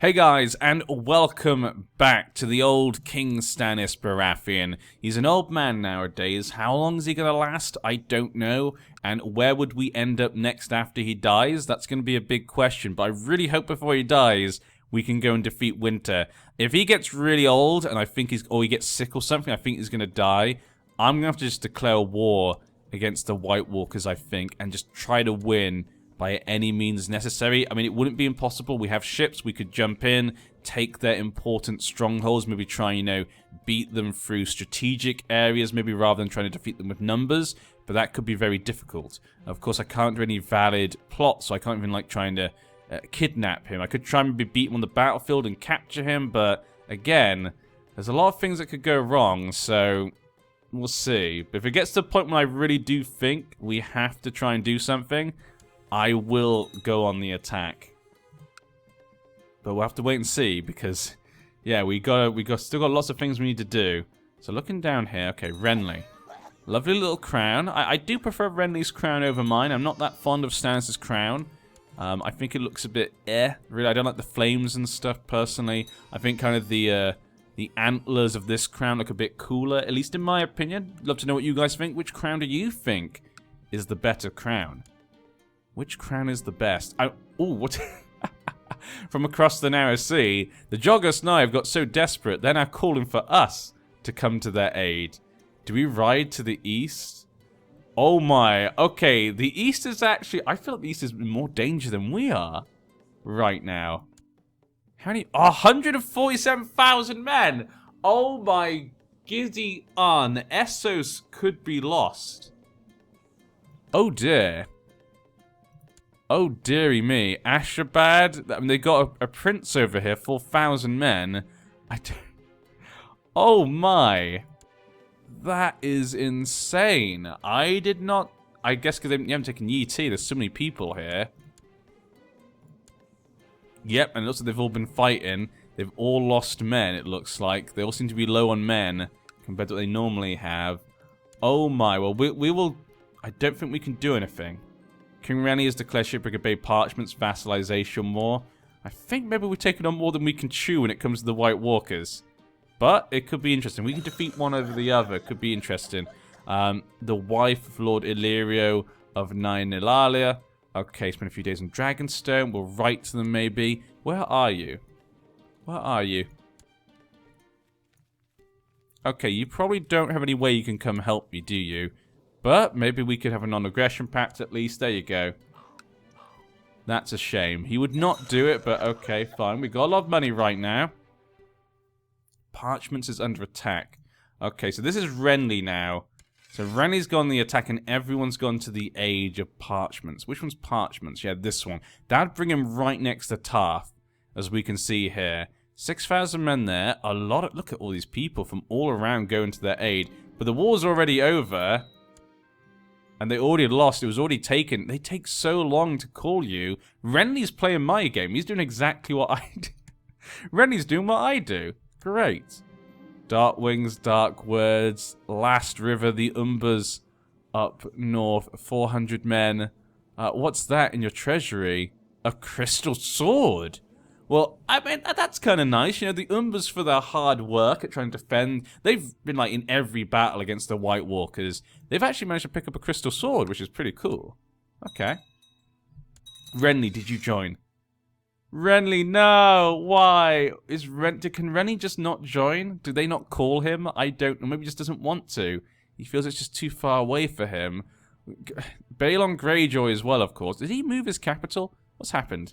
Hey guys, and welcome back to the old King Stannis Baratheon. He's an old man nowadays. How long is he going to last? I don't know. And where would we end up next after he dies? That's going to be a big question, but I really hope before he dies, we can go and defeat Winter. If he gets really old, and I think he gets sick or something, I think he's going to die, I'm going to have to just declare war against the White Walkers, I think, and just try to win by any means necessary. I mean, it wouldn't be impossible. We have ships. We could jump in, take their important strongholds, maybe try, beat them through strategic areas, maybe rather than trying to defeat them with numbers. But that could be very difficult. Of course, I can't do any valid plots, so I can't even, trying to kidnap him. I could try and maybe beat him on the battlefield and capture him, but again, there's a lot of things that could go wrong, so we'll see. But if it gets to the point when I really do think we have to try and do something, I will go on the attack. But we'll have to wait and see because, yeah, we still got lots of things we need to do. So looking down here, okay, Renly. Lovely little crown. I do prefer Renly's crown over mine. I'm not that fond of Stannis' crown. I think it looks a bit really. I don't like the flames and stuff personally. I think kind of the antlers of this crown look a bit cooler, at least in my opinion. Love to know what you guys think. Which crown do you think is the better crown? Which crown is the best? Oh, what? From across the narrow sea, the Joggers now have got so desperate, they're now calling for us to come to their aid. Do we ride to the east? Oh my. Okay, the east is actually... I feel like the east is in more danger than we are right now. How many... 147,000 men! Oh my giddy on. Essos could be lost. Oh dear. Oh, dearie me. Ashabad? I mean, they got a prince over here, 4,000 men. Oh, my. That is insane. I did not... I guess because they haven't taken Yi Ti. There's so many people here. Yep, and it looks like they've all been fighting. They've all lost men, it looks like. They all seem to be low on men compared to what they normally have. Oh, my. Well, we will... I don't think we can do anything. King Renly has declared Shipwreck Bay Parchment's vassalization war. I think maybe we're taking on more than we can chew when it comes to the White Walkers. But it could be interesting. We can defeat one over the other. It could be interesting. The wife of Lord Illyrio of Nynaellalia. Okay, spend a few days on Dragonstone. We'll write to them maybe. Where are you? Where are you? Okay, you probably don't have any way you can come help me, do you? But maybe we could have a non-aggression pact at least. There you go. That's a shame. He would not do it, but okay, fine. We got a lot of money right now. Parchments is under attack. Okay, so this is Renly now. So Renly's gone the attack and everyone's gone to the age of Parchments. Which one's Parchments? Yeah, this one. That'd bring him right next to Tarth, as we can see here. 6,000 men there. A lot of... Look at all these people from all around going to their aid. But the war's already over. And they already lost. It was already taken. They take so long to call you. Renly's playing my game. He's doing exactly what I do. Renly's doing what I do. Great. Dark Wings, Dark Words. Last River, the Umbers up north. 400 men. What's that in your treasury? A crystal sword. Well, I mean, that's kind of nice. The Umbers, for their hard work at trying to defend, they've been, in every battle against the White Walkers. They've actually managed to pick up a crystal sword, which is pretty cool. Okay. Renly, did you join? Renly, no! Why? Can Renly just not join? Do they not call him? I don't know. Maybe he just doesn't want to. He feels it's just too far away for him. Balon Greyjoy as well, of course. Did he move his capital? What's happened?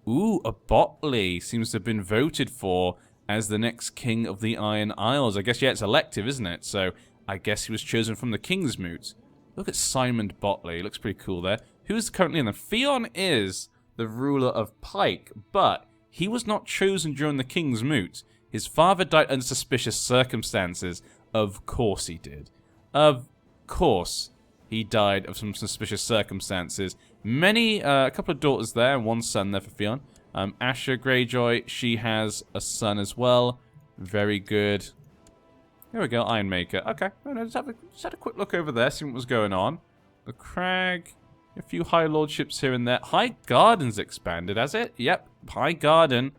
Ooh, a Botley seems to have been voted for as the next king of the Iron Isles. I guess, yeah, it's elective, isn't it? So, I guess he was chosen from the King's Moot. Look at Simon Botley. Looks pretty cool there. Who's currently in the... Theon is the ruler of Pike, but he was not chosen during the King's Moot. His father died under suspicious circumstances. Of course he did. Of course he died of some suspicious circumstances. A couple of daughters there, and one son there for Theon. Asha Greyjoy, she has a son as well. Very good. There we go, Ironmaker. Okay, just had a quick look over there, see what was going on. The Crag, A few High Lordships here and there. High Garden's expanded, has it? Yep. High Garden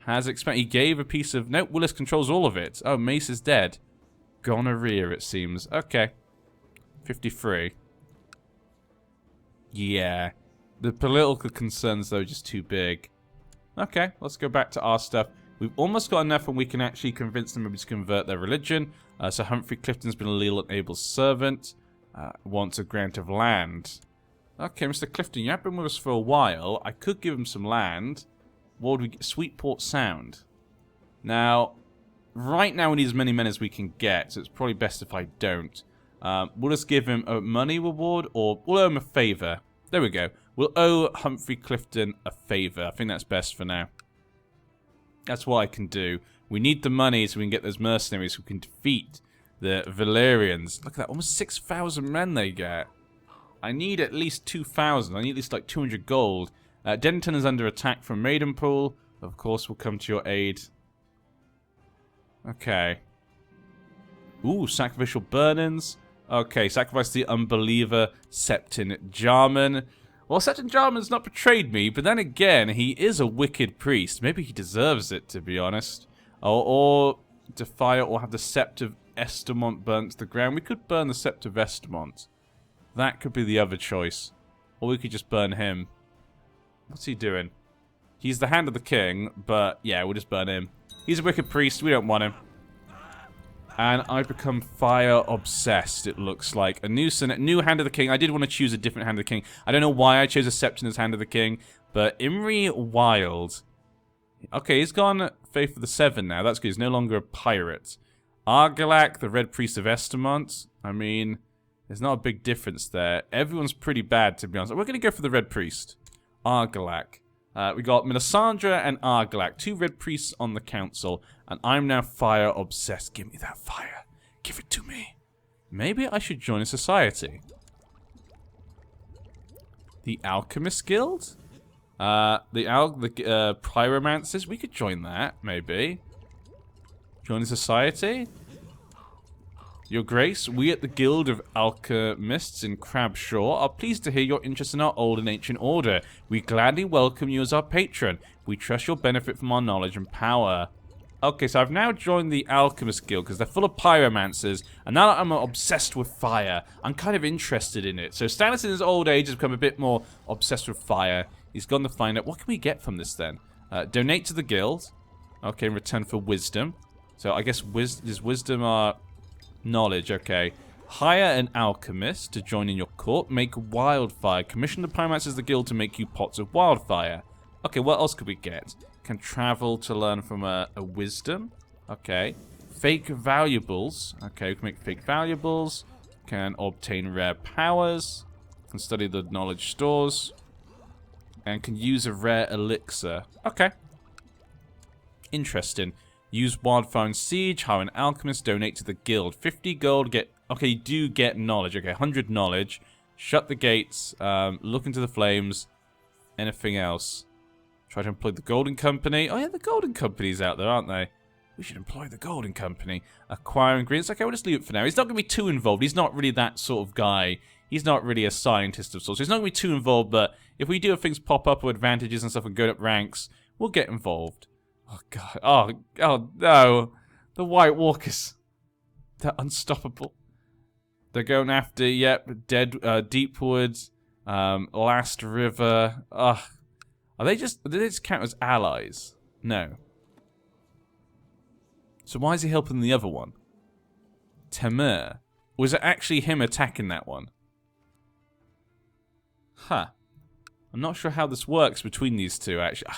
has expanded. He gave a piece of... Nope, Willis controls all of it. Oh, Mace is dead. Gonorrhea, it seems. Okay. 53. Yeah. The political concerns, though, are just too big. Okay, let's go back to our stuff. We've almost got enough and we can actually convince them maybe to convert their religion. So Humphrey Clifton's been a leal and able servant. Wants a grant of land. Okay, Mr. Clifton, you have been with us for a while. I could give him some land. What would we get? Sweetport Sound. Now, right now we need as many men as we can get, so it's probably best if I don't. We'll just give him a money reward, or we'll owe him a favour. There we go. We'll owe Humphrey Clifton a favour. I think that's best for now. That's what I can do. We need the money so we can get those mercenaries who can defeat the Valyrians. Look at that, almost 6,000 men they get. I need at least 2,000. I need at least like 200 gold. Denton is under attack from Maidenpool. Of course, we'll come to your aid. Okay. Ooh, sacrificial burnings. Okay, sacrifice the unbeliever, Septon Jarman. Well, Septon Jarman's not betrayed me, but then again, he is a wicked priest. Maybe he deserves it, to be honest. Or defy it, or have the Sept of Estermont burnt to the ground. We could burn the Sept of Estermont. That could be the other choice. Or we could just burn him. What's he doing? He's the Hand of the King, but yeah, we'll just burn him. He's a wicked priest, we don't want him. And I've become fire obsessed, it looks like. A new Hand of the King. I did want to choose a different Hand of the King. I don't know why I chose a Septon as Hand of the King, but Imri Wild. Okay, he's gone Faith of the Seven now. That's good. He's no longer a pirate. Argalak, the Red Priest of Estermont. I mean, there's not a big difference there. Everyone's pretty bad, to be honest. We're going to go for the Red Priest. Argalak. We got Melisandre and Argalak, 2 Red Priests on the council, and I'm now fire obsessed. Give me that fire. Give it to me. Maybe I should join a society. The Alchemist Guild? The Pyromancers? We could join that, maybe. Join a society? Your Grace, we at the Guild of Alchemists in Crabshaw are pleased to hear your interest in our old and ancient order. We gladly welcome you as our patron. We trust you'll benefit from our knowledge and power. Okay, so I've now joined the Alchemist Guild because they're full of pyromancers, and now that I'm obsessed with fire, I'm kind of interested in it. So Stannis in his old age has become a bit more obsessed with fire. He's gone to find out, what can we get from this then? Donate to the guild. Okay, in return for wisdom. So I guess does wisdom are... Knowledge, okay. Hire an alchemist to join in your court. Make wildfire. Commission the pyromancers of the guild to make you pots of wildfire. Okay, what else could we get? Can travel to learn from a wisdom. Okay. Fake valuables. Okay, we can make fake valuables. Can obtain rare powers. Can study the knowledge stores. And can use a rare elixir. Okay. Interesting. Use wildfire and siege, hire an alchemist, donate to the guild. 50 gold, get... Okay, you do get knowledge. Okay, 100 knowledge. Shut the gates. Look into the flames. Anything else? Try to employ the Golden Company. Oh yeah, the Golden Company's out there, aren't they? We should employ the Golden Company. Acquire ingredients. Okay, we'll just leave it for now. He's not going to be too involved. He's not really that sort of guy. He's not really a scientist of sorts. So he's not going to be too involved, but if we do have things pop up or advantages and stuff and go up ranks, we'll get involved. Oh, God. Oh, no. The White Walkers. They're unstoppable. They're going after, yep, Deepwood, Last River. Ugh. Do they just count as allies? No. So why is he helping the other one? Temur. Was it actually him attacking that one? Huh. I'm not sure how this works between these two, actually.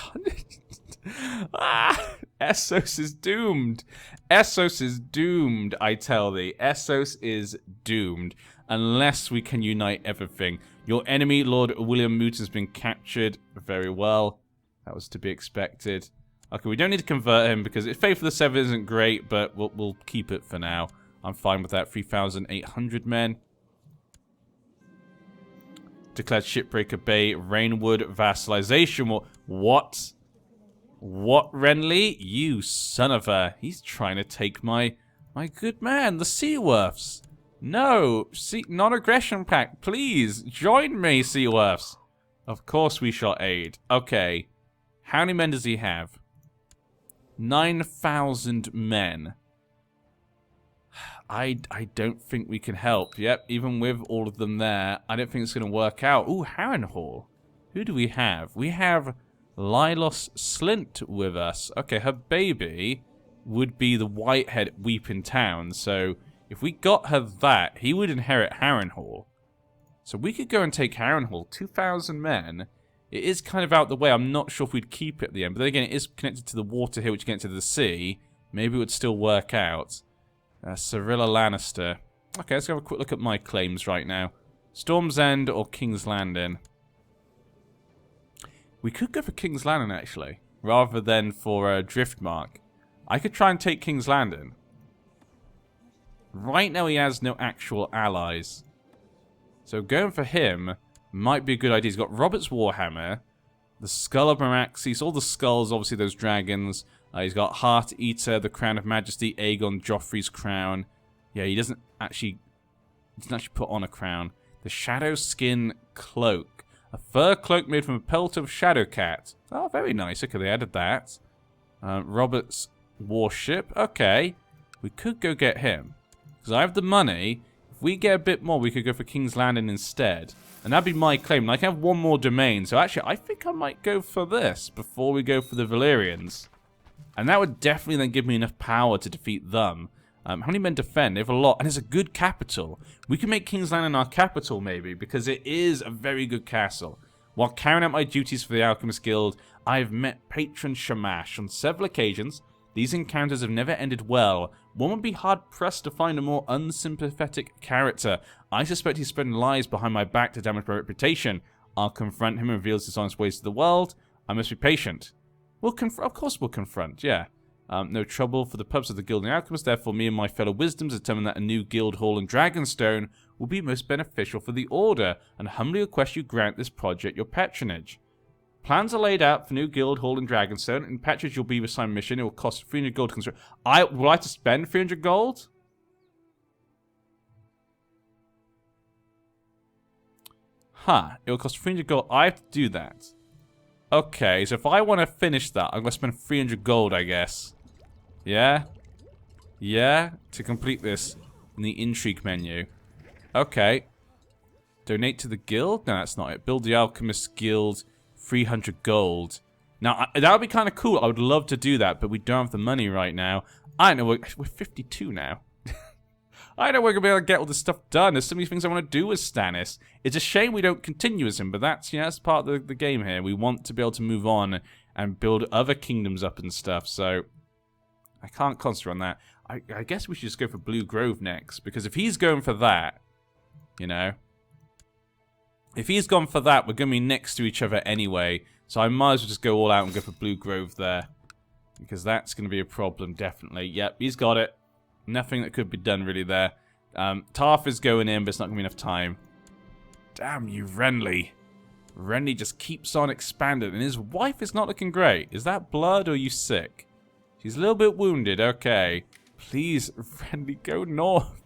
Essos is doomed. Essos is doomed, I tell thee. Essos is doomed. Unless we can unite everything. Your enemy, Lord William Moot, has been captured. Very well. That was to be expected. Okay, we don't need to convert him because Faith of the Seven isn't great, but we'll keep it for now. I'm fine with that. 3,800 men. Declared Shipbreaker Bay, Rainwood, vassalization. What? What, Renly? You son of a... He's trying to take my good man, the Seaworths. No, non-aggression pact, please. Join me, Seaworths. Of course we shall aid. Okay. How many men does he have? 9,000 men. I don't think we can help. Yep, even with all of them there, I don't think it's going to work out. Ooh, Harrenhal. Who do we have? We have Lilos Slint with us. Okay, her baby would be the Whitehead Weeping Town. So if we got her that, he would inherit Harrenhal. So we could go and take Harrenhal. 2,000 men. It is kind of out the way. I'm not sure if we'd keep it at the end. But then again, it is connected to the water here, which connects to the sea. Maybe it would still work out. Cyrilla Lannister. Okay, let's have a quick look at my claims right now. Storm's End or King's Landing? We could go for King's Landing, actually, rather than for Driftmark. I could try and take King's Landing. Right now, he has no actual allies. So going for him might be a good idea. He's got Robert's Warhammer, the Skull of Meraxes, all the skulls, obviously those dragons. He's got Heart Eater, the Crown of Majesty, Aegon, Joffrey's crown. Yeah, he doesn't actually put on a crown. The Shadow Skin Cloak. A fur cloak made from a pelt of Shadowcat. Oh, very nice. Okay, they added that. Robert's Warship. Okay. We could go get him. Because I have the money. If we get a bit more, we could go for King's Landing instead. And that'd be my claim. And I can have one more domain. So actually, I think I might go for this before we go for the Valyrians. And that would definitely then give me enough power to defeat them. How many men defend? They have a lot. And it's a good capital. We can make King's Landing our capital, maybe, because it is a very good castle. While carrying out my duties for the Alchemist Guild, I have met Patron Shamash on several occasions. These encounters have never ended well. One would be hard-pressed to find a more unsympathetic character. I suspect he's spreading lies behind my back to damage my reputation. I'll confront him and reveal his dishonest ways to the world. I must be patient. Of course we'll confront, yeah. No trouble for the purpose of the Guild and the Alchemist. Therefore, me and my fellow wisdoms determined that a new guild hall in Dragonstone will be most beneficial for the Order, and humbly request you grant this project your patronage. Plans are laid out for new guild hall in Dragonstone. In patronage, you'll be assigned mission. It will cost 300 gold to construct. Will I have to spend 300 gold? Huh. It will cost 300 gold. I have to do that. Okay, so if I want to finish that, I'm going to spend 300 gold, I guess. Yeah? Yeah? To complete this in the intrigue menu. Okay. Donate to the guild? No, that's not it. Build the Alchemist Guild, 300 gold. Now, that would be kind of cool. I would love to do that, but we don't have the money right now. I know, we're 52 now. I know we're going to be able to get all this stuff done. There's so many things I want to do with Stannis. It's a shame we don't continue as him, but that's, you know, that's part of the game here. We want to be able to move on and build other kingdoms up and stuff, so I can't concentrate on that. I guess we should just go for Blue Grove next, because if he's going for that, you know, if he's gone for that, we're going to be next to each other anyway, so I might as well just go all out and go for Blue Grove there, because that's going to be a problem, definitely. Yep, he's got it. Nothing that could be done really there. Tarth is going in, but it's not going to be enough time. Damn you, Renly. Renly just keeps on expanding, and his wife is not looking great. Is that blood or are you sick? She's a little bit wounded, okay. Please, Renly, go north.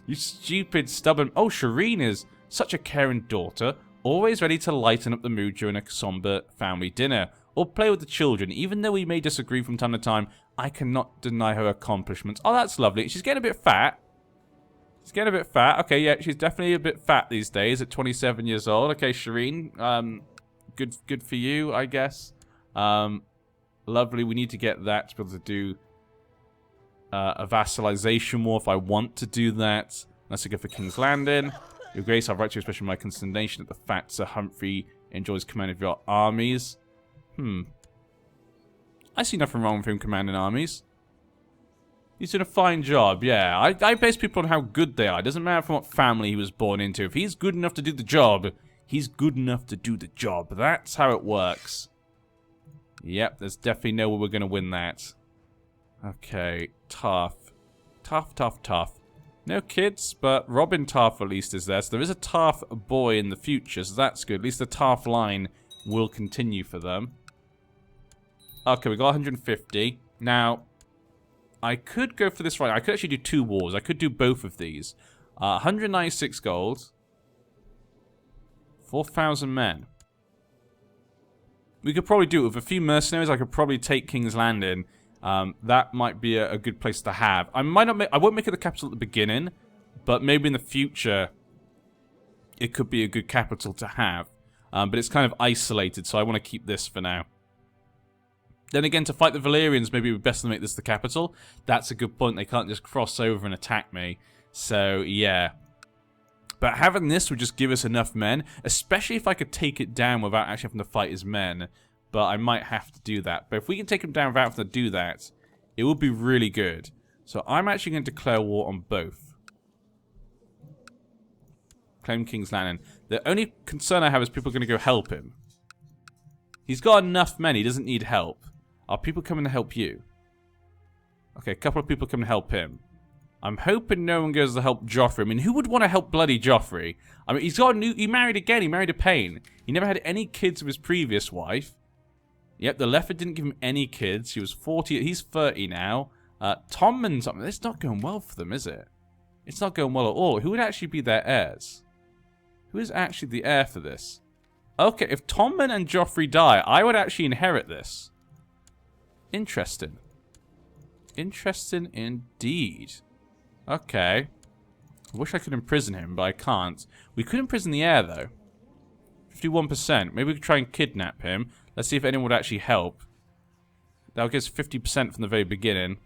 You stupid, stubborn... Oh, Shireen is such a caring daughter, always ready to lighten up the mood during a somber family dinner, or play with the children. Even though we may disagree from time to time, I cannot deny her accomplishments. Oh, that's lovely. She's getting a bit fat. She's getting a bit fat. Okay, yeah, she's definitely a bit fat these days at 27 years old. Okay, Shireen, good for you, I guess. Lovely. We need to get that to be able to do a vassalization war if I want to do that. Let's go for King's Landing. Your Grace, I've right to express my consternation at the fact Sir Humphrey enjoys command of your armies. I see nothing wrong with him commanding armies. He's doing a fine job, yeah. I base people on how good they are. It doesn't matter from what family he was born into. If he's good enough to do the job, he's good enough to do the job. That's how it works. Yep, there's definitely no way we're going to win that. Okay, Tarth. Tarth. No kids, but Robin Tarth at least is there. So there is a Tarth boy in the future, so that's good. At least the Tarth line will continue for them. Okay, we got 150. Now, I could go for this right. I could actually do 2 wars. I could do both of these. 196 gold. 4,000 men. We could probably do it with a few mercenaries. I could probably take King's Landing. That might be a good place to have. I won't make it the capital at the beginning, but maybe in the future, it could be a good capital to have. But it's kind of isolated, so I want to keep this for now. Then again, to fight the Valyrians, maybe it would be best to make this the capital. That's a good point. They can't just cross over and attack me. So, yeah. But having this would just give us enough men, especially if I could take it down without actually having to fight his men. But I might have to do that. But if we can take him down without having to do that, it would be really good. So I'm actually going to declare war on both. Claim King's Landing. The only concern I have is people are going to go help him. He's got enough men. He doesn't need help. Are people coming to help you? Okay, a couple of people come to help him. I'm hoping no one goes to help Joffrey. I mean, who would want to help bloody Joffrey? I mean, he's got a new... He married again. He married a Payne. He never had any kids with his previous wife. Yep, the Lefford didn't give him any kids. He was 40. He's 30 now. Tommen's... I mean, it's not going well for them, is it? It's not going well at all. Who would actually be their heirs? Who is actually the heir for this? Okay, if Tommen and Joffrey die, I would actually inherit this. Interesting. Interesting indeed. Okay. I wish I could imprison him, but I can't. We could imprison the heir, though. 51%. Maybe we could try and kidnap him. Let's see if anyone would actually help. That'll give us 50% from the very beginning.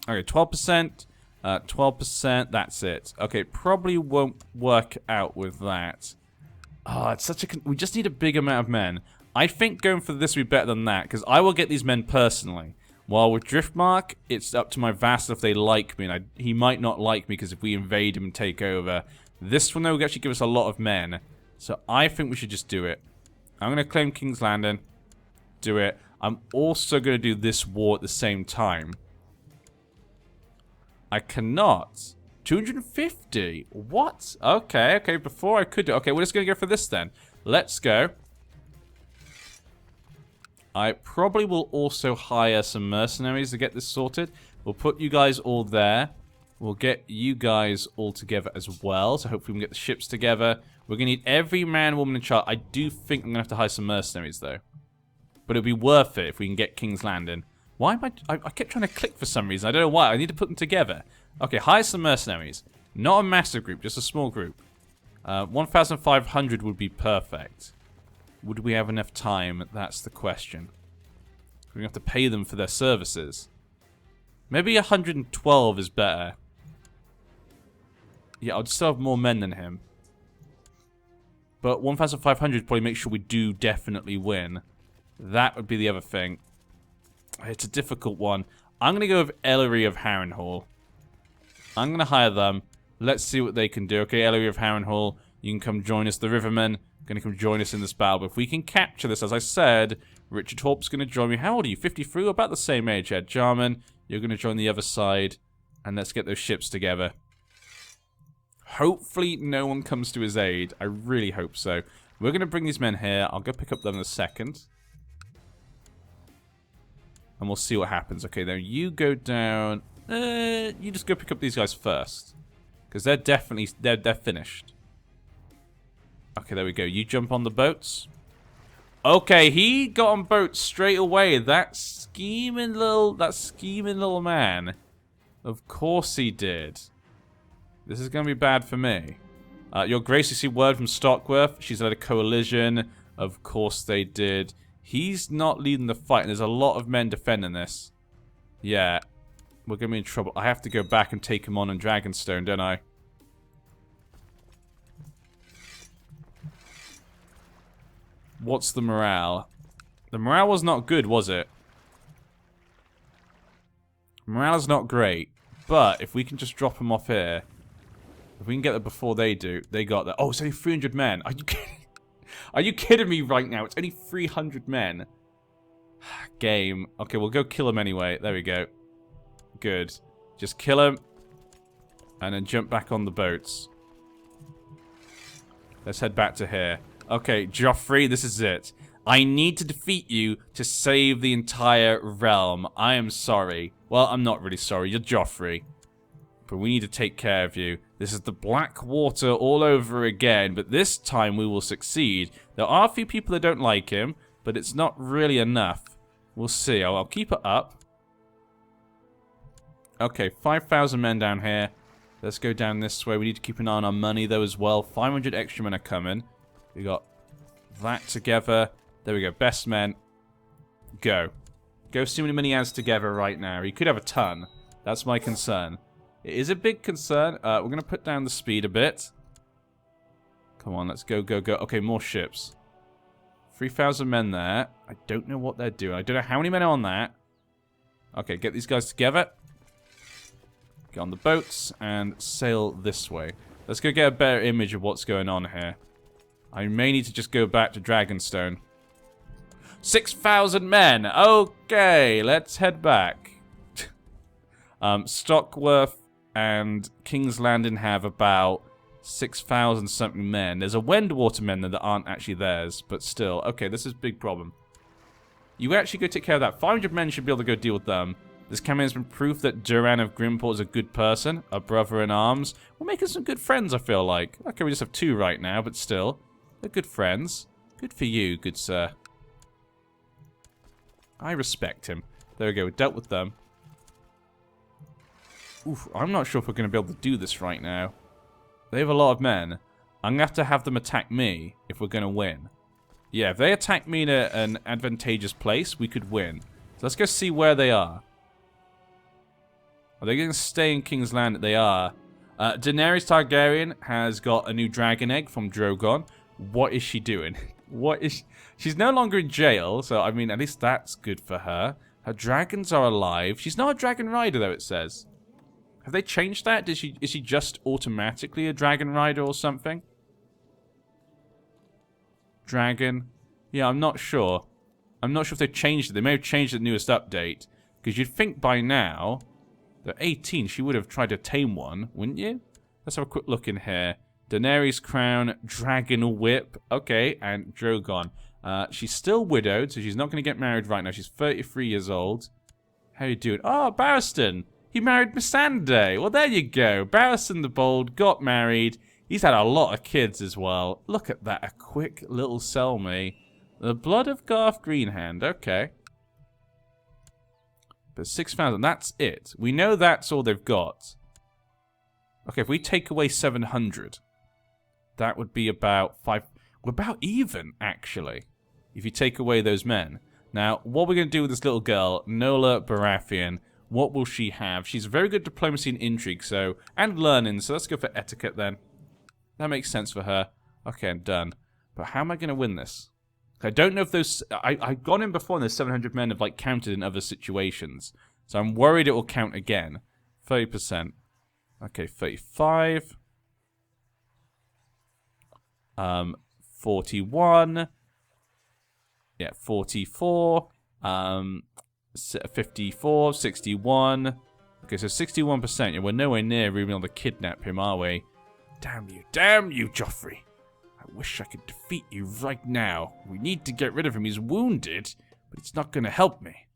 Okay, 12%. 12%. That's it. Okay, probably won't work out with that. Oh, it's such a... We just need a big amount of men. I think going for this would be better than that, because I will get these men personally. While with Driftmark, it's up to my vassal if they like me, and he might not like me because if we invade him and take over. This one, though, will actually give us a lot of men. So I think we should just do it. I'm going to claim King's Landing. Do it. I'm also going to do this war at the same time. I cannot. 250. What? Okay, before I could do... Okay, we're just going to go for this then. Let's go. I probably will also hire some mercenaries to get this sorted. We'll put you guys all there. We'll get you guys all together as well. So hopefully we can get the ships together. We're going to need every man, woman, and child. I do think I'm going to have to hire some mercenaries, though. But it'll be worth it if we can get King's Landing. Why am I kept trying to click for some reason. I don't know why. I need to put them together. Okay, hire some mercenaries. Not a massive group, just a small group. 1,500 would be perfect. Would we have enough time? That's the question. We're going to have to pay them for their services. Maybe 112 is better. Yeah, I'll still have more men than him. But 1,500 probably make sure we do definitely win. That would be the other thing. It's a difficult one. I'm going to go with Ellery of Harrenhal. I'm going to hire them. Let's see what they can do. Okay, Ellery of Harrenhal, you can come join us. The Rivermen going to come join us in this battle. But if we can capture this, as I said, Richard Horp's going to join me. How old are you? 53? About the same age, Ed Jarman. You're going to join the other side. And let's get those ships together. Hopefully no one comes to his aid. I really hope so. We're going to bring these men here. I'll go pick up them in a second. And we'll see what happens. Okay, then you go down. You just go pick up these guys first. Because they're definitely... They're finished. Okay, there we go. You jump on the boats. Okay, he got on boats straight away. That scheming little man. Of course he did. This is going to be bad for me. Your Grace, you see word from Stockworth. She's led a coalition. Of course they did. He's not leading the fight, and there's a lot of men defending this. Yeah. We're going to be in trouble. I have to go back and take him on Dragonstone, don't I? What's the morale? The morale was not good, was it? Morale is not great. But if we can just drop them off here. If we can get there before they do. They got there. Oh, it's only 300 men. Are you kidding? Are you kidding me right now? It's only 300 men. Game. Okay, we'll go kill them anyway. There we go. Good. Just kill them. And then jump back on the boats. Let's head back to here. Okay, Joffrey, this is it. I need to defeat you to save the entire realm. I am sorry. Well, I'm not really sorry. You're Joffrey. But we need to take care of you. This is the Black Water all over again, but this time we will succeed. There are a few people that don't like him, but it's not really enough. We'll see. I'll keep it up. Okay, 5,000 men down here. Let's go down this way. We need to keep an eye on our money, though, as well. 500 extra men are coming. We got that together. There we go. Best men. Go. Go see how many money he has together right now. He could have a ton. That's my concern. It is a big concern. We're going to put down the speed a bit. Come on, let's go, go, go. Okay, more ships. 3,000 men there. I don't know what they're doing. I don't know how many men are on that. Okay, get these guys together. Get on the boats and sail this way. Let's go get a better image of what's going on here. I may need to just go back to Dragonstone. 6,000 men. Okay, let's head back. Stockworth and King's Landing have about 6,000 something men. There's a Wendwater men that aren't actually theirs, but still. Okay, this is a big problem. You actually go take care of that. 500 men should be able to go deal with them. This campaign has been proof that Duran of Grimport is a good person, a brother in arms. We're making some good friends, I feel like. Okay, we just have 2 right now, but still. They're good friends. Good for you, good sir. I respect him. There we go, we dealt with them. Oof, I'm not sure if we're going to be able to do this right now. They have a lot of men. I'm going to have them attack me if we're going to win. Yeah, if they attack me in an advantageous place, we could win. So let's go see where they are. Are they going to stay in King's Land? They are. Daenerys Targaryen has got a new dragon egg from Drogon. What is she doing? What is... She's no longer in jail, so, I mean, at least that's good for her. Her dragons are alive. She's not a dragon rider, though, it says. Have they changed that? Is she just automatically a dragon rider or something? Dragon? Yeah, I'm not sure. I'm not sure if they've changed it. They may have changed the newest update. Because you'd think by now... At 18, she would have tried to tame one, wouldn't you? Let's have a quick look in here. Daenerys Crown, Dragon Whip. Okay, and Drogon. She's still widowed, so she's not going to get married right now. She's 33 years old. How you doing? Oh, Barristan. He married Missandei. Well, there you go. Barristan the Bold got married. He's had a lot of kids as well. Look at that. A quick little Selmy. The blood of Garth Greenhand. Okay. But 6,000, that's it. We know that's all they've got. Okay, if we take away 700, that would be about 5... We're about even, actually, if you take away those men. Now, what we're going to do with this little girl, Nola Baratheon, what will she have? She's very good at diplomacy and intrigue, so... And learning, so let's go for etiquette, then. That makes sense for her. Okay, I'm done. But how am I going to win this? I don't know if those... I've gone in before and those 700 men have, like, counted in other situations. So I'm worried it will count again. 30%. Okay, 35. 41. Yeah, 44. 54. 61. Okay, so 61%. Yeah, we're nowhere near being able to kidnap him, are we? Damn you, Joffrey. I wish I could defeat you right now. We need to get rid of him. He's wounded, but it's not going to help me.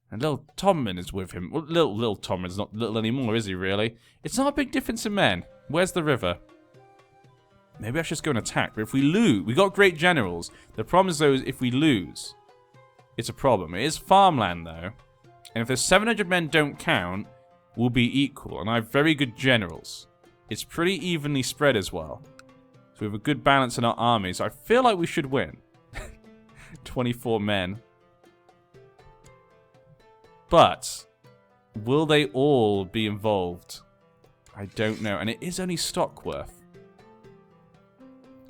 And little Tommen is with him. Well, little Tommen's not little anymore, is he, really? It's not a big difference in men. Where's the river? Maybe I should just go and attack. But if we lose... We got great generals. The problem is, though, is if we lose, it's a problem. It is farmland, though. And if the 700 men don't count, we'll be equal. And I have very good generals. It's pretty evenly spread as well. So we have a good balance in our armies. I feel like we should win. 24 men. But will they all be involved? I don't know. And it is only Stockworth.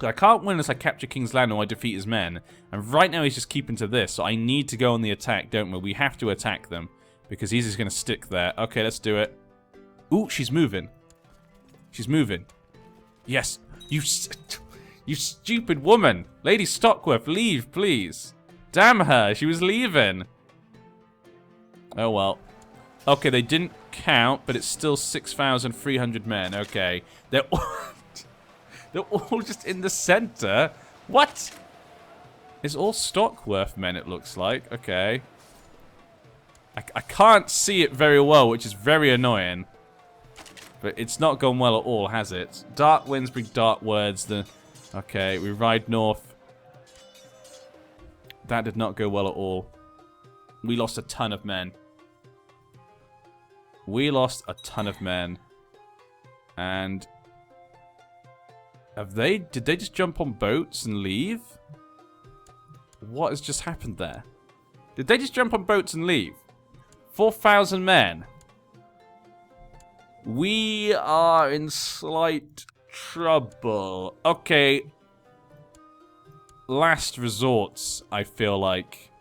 I can't win unless I capture King's Land or I defeat his men. And right now he's just keeping to this. So I need to go on the attack, don't we? We have to attack them. Because he's just going to stick there. Okay, let's do it. Ooh, she's moving. She's moving. Yes. You stupid woman. Lady Stockworth, leave, please. Damn her. She was leaving. Oh, well. Okay, they didn't count, but it's still 6,300 men. Okay. They're all just in the center. What? It's all Stockworth men, it looks like. Okay. I can't see it very well, which is very annoying. But it's not gone well at all, has it? Dark winds bring dark words. Okay, we ride north. That did not go well at all. We lost a ton of men. We lost a ton of men. And... Did they just jump on boats and leave? What has just happened there? Did they just jump on boats and leave? 4,000 men. We are in slight trouble. Okay. Last resorts, I feel like.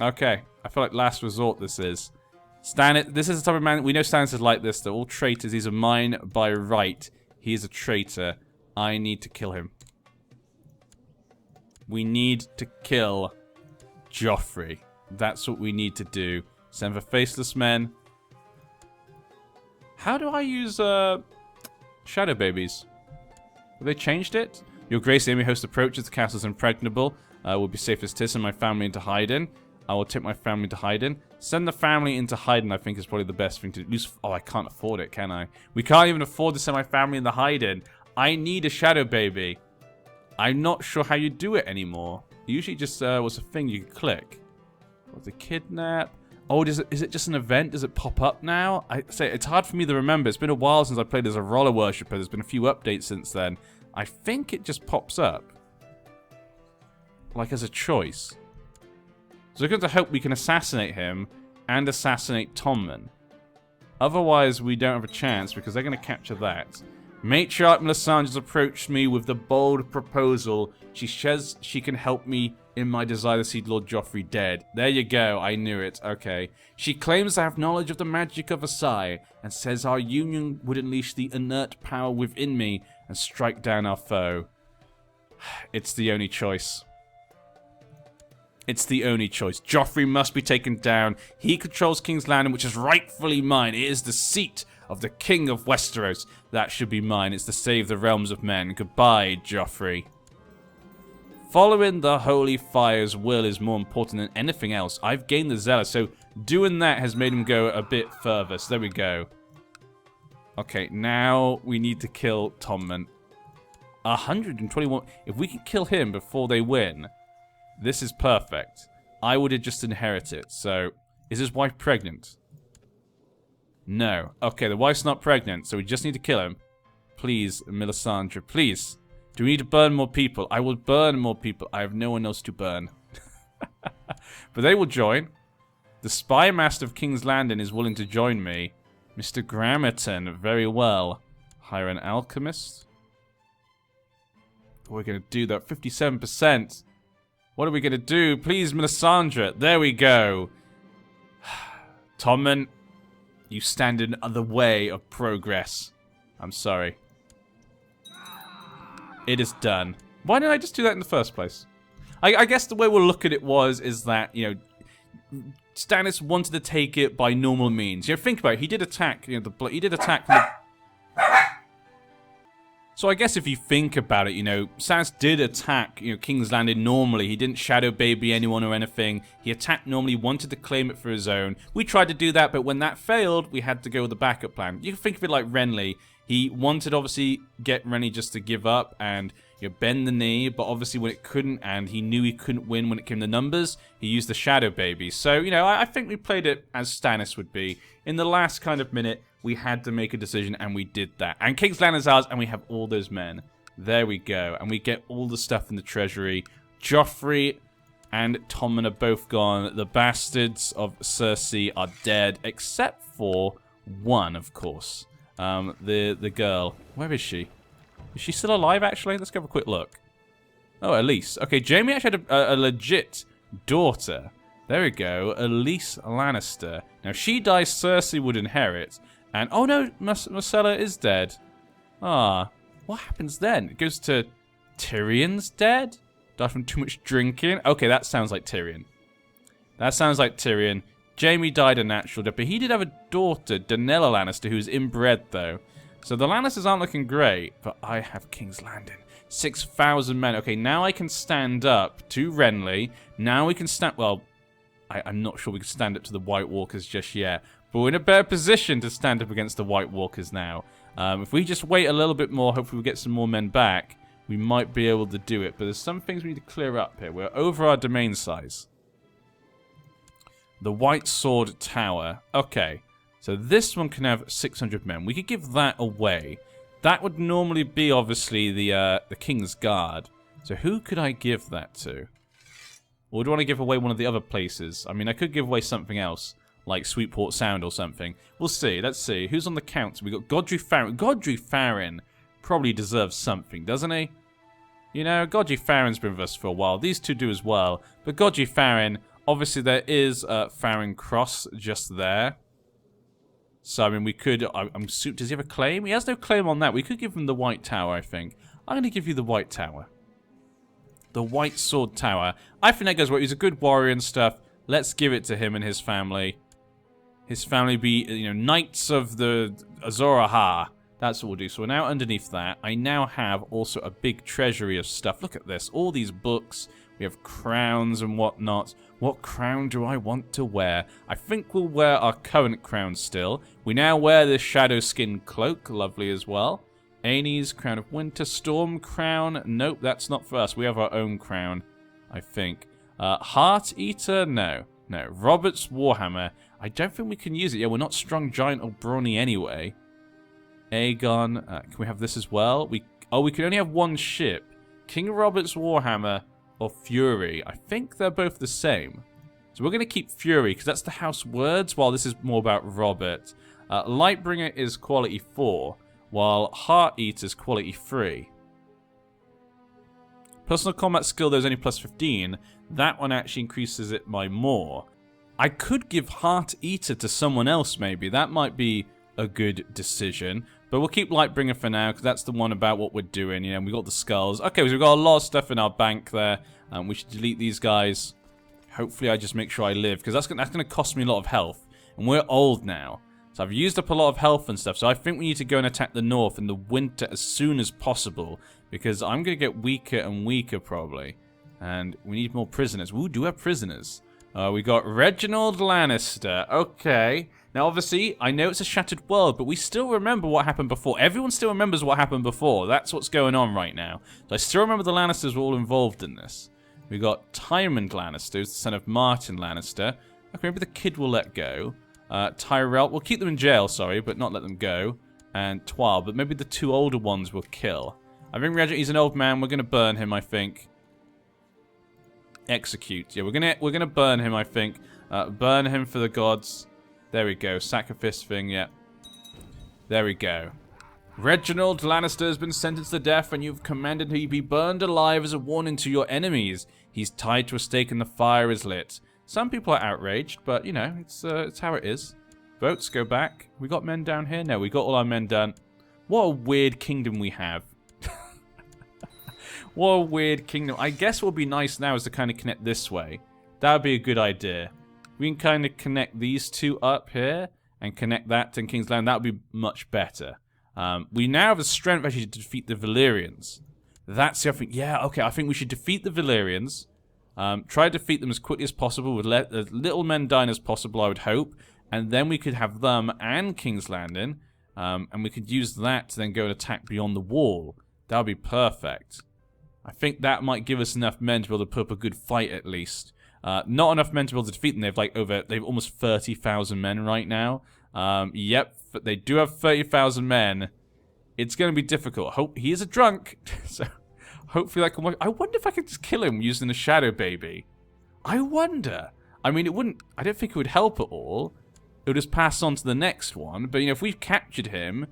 Okay. I feel like last resort this is. Stannis, this is the type of man, we know Stannis is like this. They're all traitors. He's a mine by right. He is a traitor. I need to kill him. We need to kill Joffrey. That's what we need to do. Send for faceless men. How do I use shadow babies? Have they changed it? Your Grace, the enemy host approaches. The castle is impregnable. Will be safe as tis. Send my family into hiding. I will take my family into hiding. Send the family into hiding, I think, is probably the best thing to do. Oh, I can't afford it, can I? We can't even afford to send my family into hiding. I need a shadow baby. I'm not sure how you do it anymore. Usually just was a thing you could click. What, the kidnap? Oh, is it just an event? Does it pop up now? I say it's hard for me to remember. It's been a while since I played as a roller worshipper. There's been a few updates since then. I think it just pops up. Like as a choice. So we're going to hope we can assassinate him and assassinate Tommen. Otherwise, we don't have a chance because they're going to capture that. Matriarch Melisandre has approached me with the bold proposal. She says she can help me in my desire to see Lord Joffrey dead. There you go, I knew it. Okay. She claims to have knowledge of the magic of Versailles and says our union would unleash the inert power within me and strike down our foe. It's the only choice. It's the only choice. Joffrey must be taken down. He controls King's Landing, which is rightfully mine. It is the seat of the King of Westeros. That should be mine. It's to save the realms of men. Goodbye, Joffrey. Following the Holy Fire's will is more important than anything else. I've gained the Zealous, so doing that has made him go a bit further. So there we go. Okay, now we need to kill Tommen. 121. If we can kill him before they win, this is perfect. I would have just inherited it. So, is his wife pregnant? No. Okay, the wife's not pregnant, so we just need to kill him. Please, Melisandre, please. Do we need to burn more people? I will burn more people. I have no one else to burn. But they will join. The Spy Master of King's Landing is willing to join me. Mr. Grammerton, very well. Hire an alchemist. We're going to do that. 57%. What are we going to do? Please, Melisandre. There we go. Tommen, you stand in the way of progress. I'm sorry. It is done. Why didn't I just do that in the first place? I guess the way we'll look at it is that, you know, Stannis wanted to take it by normal means. You know, think about it. He did attack, he did attack the... So I guess if you think about it, you know, Stannis did attack, you know, King's Landing normally. He didn't shadow baby anyone or anything. He attacked normally, wanted to claim it for his own. We tried to do that, but when that failed, we had to go with the backup plan. You can think of it like Renly. He wanted, obviously, get Renly just to give up and, you know, bend the knee, but obviously when it couldn't, and he knew he couldn't win when it came to numbers, he used the shadow baby. So, you know, I think we played it as Stannis would be. In the last kind of minute, we had to make a decision, and we did that. And King's Landing is ours, and we have all those men. There we go. And we get all the stuff in the treasury. Joffrey and Tommen are both gone. The bastards of Cersei are dead, except for one, of course. The girl. Where is she? Is she still alive, actually? Let's go have a quick look. Oh, Elise. Okay, Jaime actually had a legit daughter. There we go. Elise Lannister. Now, if she dies, Cersei would inherit. And, oh no, Myrcella is dead. Ah, what happens then? It goes to Tyrion's dead? Died from too much drinking? Okay, that sounds like Tyrion. That sounds like Tyrion. Jaime died a natural death, but he did have a daughter, Daenerys Lannister, who's inbred, though. So the Lannisters aren't looking great, but I have King's Landing. 6,000 men. Okay, now I can stand up to Renly. Now we can stand... Well, I'm not sure we can stand up to the White Walkers just yet. But we're in a better position to stand up against the White Walkers now. If we just wait a little bit more, hopefully we get some more men back, we might be able to do it. But there's some things we need to clear up here. We're over our domain size. The White Sword Tower. Okay. So this one can have 600 men. We could give that away. That would normally be, obviously, the King's Guard. So who could I give that to? Or do I want to give away one of the other places? I mean, I could give away something else, like Sweetport Sound or something. We'll see. Let's see. Who's on the count? We got Godry Farron. Godry Farron probably deserves something, doesn't he? You know, Godry Farron's been with us for a while. These two do as well. But Godry Farron, obviously there is Farron Cross just there. So, I mean, we could... does he have a claim? He has no claim on that. We could give him the White Tower, I think. I'm going to give you the White Tower. The White Sword Tower. I think that goes well. He's a good warrior and stuff. Let's give it to him and his family. His family be, you know, Knights of the Azor Ahai. That's what we'll do. So we're now underneath that. I now have also a big treasury of stuff. Look at this. All these books. We have crowns and whatnot. What crown do I want to wear? I think we'll wear our current crown still. We now wear this shadow skin cloak. Lovely as well. Aenys, Crown of Winter, Storm Crown. Nope, that's not for us. We have our own crown, I think. Heart Eater? No. No. Robert's Warhammer. I don't think we can use it. Yeah, we're not strong, giant, or brawny anyway. Aegon. Can we have this as well? We can only have one ship. King Robert's Warhammer or Fury. I think they're both the same. So we're going to keep Fury because that's the house words, while this is more about Robert. Lightbringer is quality 4. While Heart Eater's quality 3. Personal combat skill, there's only plus 15. That one actually increases it by more. I could give Heart Eater to someone else, maybe. That might be a good decision. But we'll keep Lightbringer for now, because that's the one about what we're doing. You know, we got the skulls. Okay, so we've got a lot of stuff in our bank there. We should delete these guys. Hopefully I just make sure I live, because that's going to cost me a lot of health. And we're old now. So I've used up a lot of health and stuff, so I think we need to go and attack the north in the winter as soon as possible, because I'm going to get weaker and weaker probably. And we need more prisoners. We do have prisoners. We got Reginald Lannister. Okay. Now obviously, I know it's a shattered world, but we still remember what happened before. Everyone still remembers what happened before. That's what's going on right now. So I still remember the Lannisters were all involved in this. We got Tywin Lannister, who's the son of Martin Lannister. Okay, maybe the kid will let go. Tyrell, we'll keep them in jail, sorry, but not let them go. And Twal, but maybe the two older ones will kill. I think Regent, he's an old man. We're gonna burn him, I think. Execute. Yeah, we're gonna burn him, I think. Burn him for the gods. There we go. Sacrifice thing. Yeah. There we go. Reginald Lannister has been sentenced to death, and you've commanded he be burned alive as a warning to your enemies. He's tied to a stake, and the fire is lit. Some people are outraged, but, you know, it's how it is. Boats, go back. We got men down here? No, we got all our men done. What a weird kingdom we have. What a weird kingdom. I guess what would be nice now is to kind of connect this way. That would be a good idea. We can kind of connect these two up here and connect that to King's Land. That would be much better. We now have the strength actually to defeat the Valyrians. That's the other thing. Yeah, okay, I think we should defeat the Valyrians. Try to defeat them as quickly as possible with as little men dying as possible, I would hope. And then we could have them and King's Landing. And we could use that to then go and attack beyond the wall. That would be perfect. I think that might give us enough men to be able to put up a good fight at least. Not enough men to be able to defeat them. They've almost 30,000 men right now. Yep, they do have 30,000 men. It's going to be difficult. He is a drunk, so hopefully that can work. I wonder if I could just kill him using the Shadow Baby. I wonder. I mean, I don't think it would help at all. It would just pass on to the next one. But, you know, if we've captured him,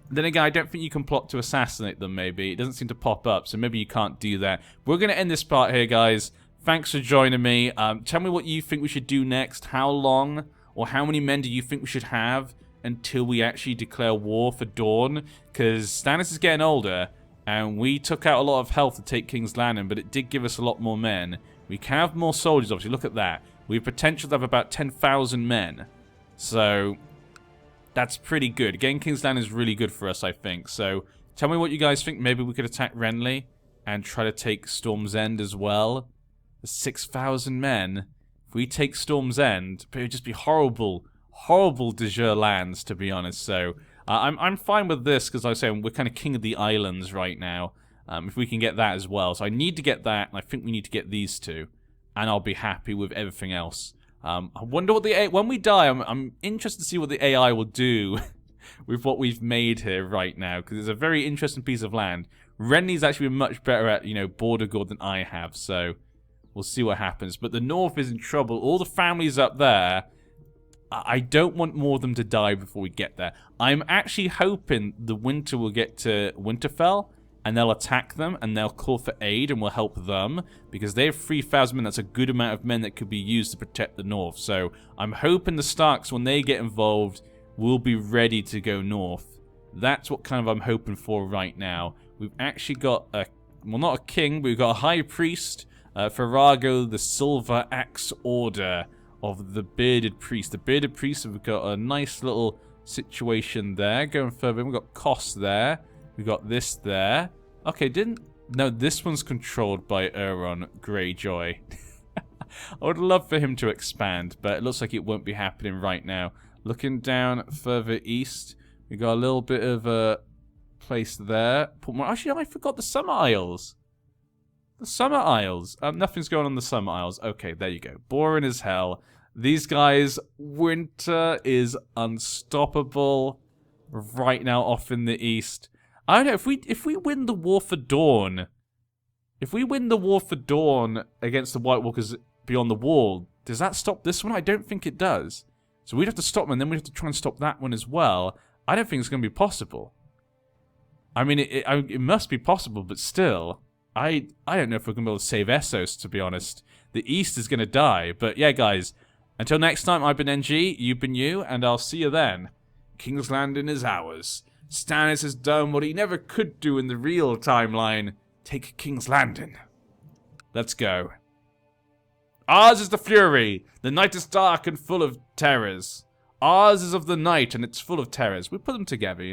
then again, I don't think you can plot to assassinate them, maybe. It doesn't seem to pop up, so maybe you can't do that. We're going to end this part here, guys. Thanks for joining me. Tell me what you think we should do next. How long or how many men do you think we should have until we actually declare war for Dorne? Because Stannis is getting older, and we took out a lot of health to take King's Landing, but it did give us a lot more men. We can have more soldiers, obviously. Look at that. We have potential to have about 10,000 men. So that's pretty good. Getting King's Landing is really good for us, I think. So tell me what you guys think. Maybe we could attack Renly and try to take Storm's End as well. The 6,000 men. If we take Storm's End, it would just be horrible, horrible de jure lands, to be honest. So I'm fine with this because, like I was saying, we're kind of king of the islands right now. If we can get that as well, so I need to get that, and I think we need to get these two, and I'll be happy with everything else. I wonder what when we die. I'm interested to see what the AI will do with what we've made here right now, because it's a very interesting piece of land. Renly's actually been much better at, border guard than I have, so we'll see what happens. But the North is in trouble. All the families up there, I don't want more of them to die before we get there. I'm actually hoping the winter will get to Winterfell, and they'll attack them, and they'll call for aid, and we'll help them, because they have 3,000 men. That's a good amount of men that could be used to protect the North. So I'm hoping the Starks, when they get involved, will be ready to go north. That's what kind of I'm hoping for right now. We've actually got a, well, not a king, but we've got a high priest, Farago, the Silver Axe Order of the Bearded Priest. The Bearded Priest, we've got a nice little situation there. Going further, we've got Kos there. We've got this there. Okay, no, this one's controlled by Euron Greyjoy. I would love for him to expand, but it looks like it won't be happening right now. Looking down further east, we got a little bit of a place there. Actually, I forgot the Summer Isles. The Summer Isles. Nothing's going on in the Summer Isles. Okay, there you go. Boring as hell. These guys, winter is unstoppable right now off in the east. I don't know, if we win the War for Dawn, against the White Walkers beyond the wall, does that stop this one? I don't think it does. So we'd have to stop them, and then we'd have to try and stop that one as well. I don't think it's going to be possible. I mean, it must be possible, but still, I don't know if we're going to be able to save Essos, to be honest. The East is going to die. But yeah, guys, until next time, I've been NG, you've been you, and I'll see you then. King's Landing is ours. Stannis has done what he never could do in the real timeline. Take King's Landing. Let's go. Ours is the fury. The night is dark and full of terrors. Ours is of the night and it's full of terrors. We put them together,